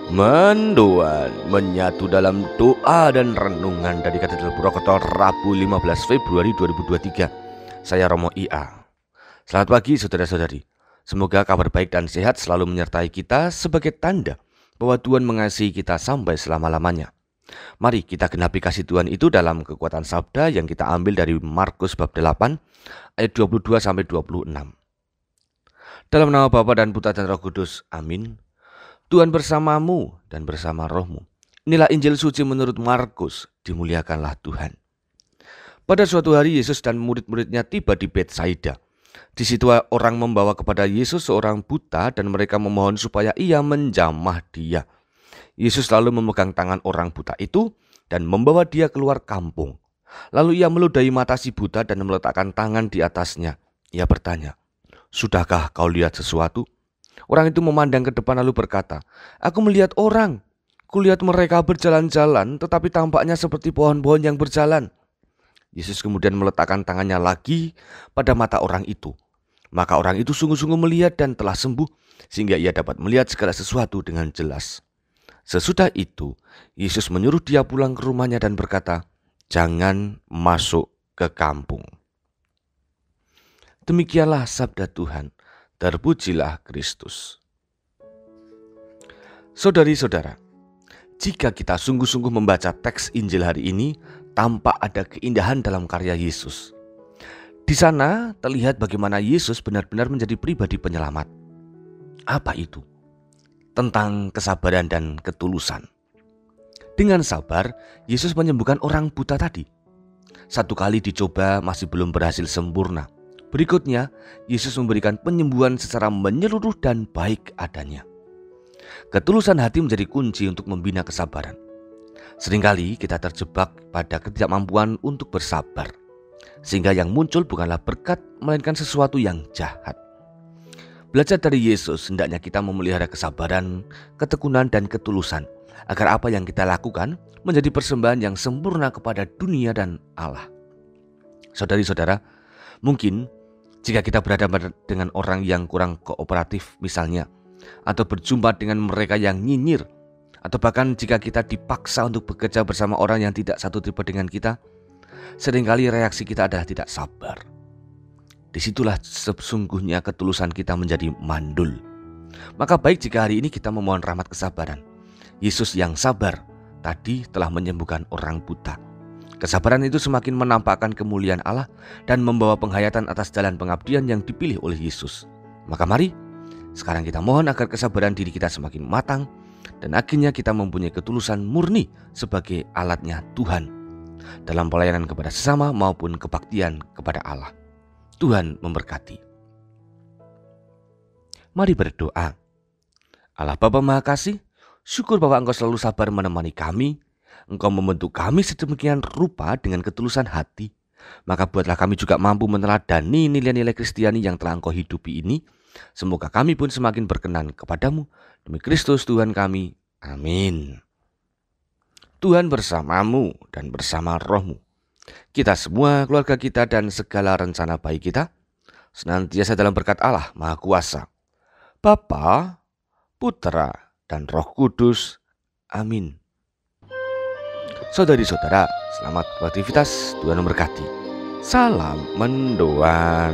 Mendoan menyatu dalam doa dan renungan dari Katedral Purwokerto Rabu 15 Februari 2023. Saya Romo IA. Selamat pagi saudara-saudari. Semoga kabar baik dan sehat selalu menyertai kita sebagai tanda bahwa Tuhan mengasihi kita sampai selama-lamanya. Mari kita genapi kasih Tuhan itu dalam kekuatan sabda yang kita ambil dari Markus bab 8 ayat 22 sampai 26. Dalam nama Bapa dan Putra dan Roh Kudus. Amin. Tuhan bersamamu dan bersama rohmu. Inilah Injil suci menurut Markus, dimuliakanlah Tuhan. Pada suatu hari Yesus dan murid-muridnya tiba di Betsaida. Di situ orang membawa kepada Yesus seorang buta dan mereka memohon supaya ia menjamah dia. Yesus lalu memegang tangan orang buta itu dan membawa dia keluar kampung. Lalu ia meludahi mata si buta dan meletakkan tangan di atasnya. Ia bertanya, "Sudahkah kau lihat sesuatu?" Orang itu memandang ke depan lalu berkata, "Aku melihat orang. Kulihat mereka berjalan-jalan, tetapi tampaknya seperti pohon-pohon yang berjalan." Yesus kemudian meletakkan tangannya lagi pada mata orang itu. Maka orang itu sungguh-sungguh melihat dan telah sembuh, sehingga ia dapat melihat segala sesuatu dengan jelas. Sesudah itu, Yesus menyuruh dia pulang ke rumahnya dan berkata, "Jangan masuk ke kampung." Demikianlah sabda Tuhan. Terpujilah Kristus. Saudari-saudara, jika kita sungguh-sungguh membaca teks Injil hari ini, tampak ada keindahan dalam karya Yesus. Di sana terlihat bagaimana Yesus benar-benar menjadi pribadi penyelamat. Apa itu? Tentang kesabaran dan ketulusan. Dengan sabar, Yesus menyembuhkan orang buta tadi. Satu kali dicoba masih belum berhasil sempurna. Berikutnya, Yesus memberikan penyembuhan secara menyeluruh dan baik adanya. Ketulusan hati menjadi kunci untuk membina kesabaran. Seringkali kita terjebak pada ketidakmampuan untuk bersabar, sehingga yang muncul bukanlah berkat, melainkan sesuatu yang jahat. Belajar dari Yesus, hendaknya kita memelihara kesabaran, ketekunan, dan ketulusan, agar apa yang kita lakukan menjadi persembahan yang sempurna kepada dunia dan Allah. Saudari-saudara, mungkin jika kita berhadapan dengan orang yang kurang kooperatif misalnya, atau berjumpa dengan mereka yang nyinyir, atau bahkan jika kita dipaksa untuk bekerja bersama orang yang tidak satu tipe dengan kita, seringkali reaksi kita adalah tidak sabar. Disitulah sesungguhnya ketulusan kita menjadi mandul. Maka baik jika hari ini kita memohon rahmat kesabaran. Yesus yang sabar tadi telah menyembuhkan orang buta. Kesabaran itu semakin menampakkan kemuliaan Allah dan membawa penghayatan atas jalan pengabdian yang dipilih oleh Yesus. Maka mari, sekarang kita mohon agar kesabaran diri kita semakin matang dan akhirnya kita mempunyai ketulusan murni sebagai alatnya Tuhan dalam pelayanan kepada sesama maupun kebaktian kepada Allah. Tuhan memberkati. Mari berdoa. Allah Bapa Maha Kasih, syukur bahwa Engkau selalu sabar menemani kami. Engkau membentuk kami sedemikian rupa dengan ketulusan hati. Maka buatlah kami juga mampu meneladani nilai-nilai Kristiani yang telah Engkau hidupi ini. Semoga kami pun semakin berkenan kepadamu. Demi Kristus Tuhan kami. Amin. Tuhan bersamamu dan bersama rohmu. Kita semua, keluarga kita dan segala rencana baik kita senantiasa dalam berkat Allah Maha Kuasa, Bapa, Putra, dan Roh Kudus. Amin. Saudari-saudara, selamat beraktivitas, Tuhan memberkati. Salam mendoan.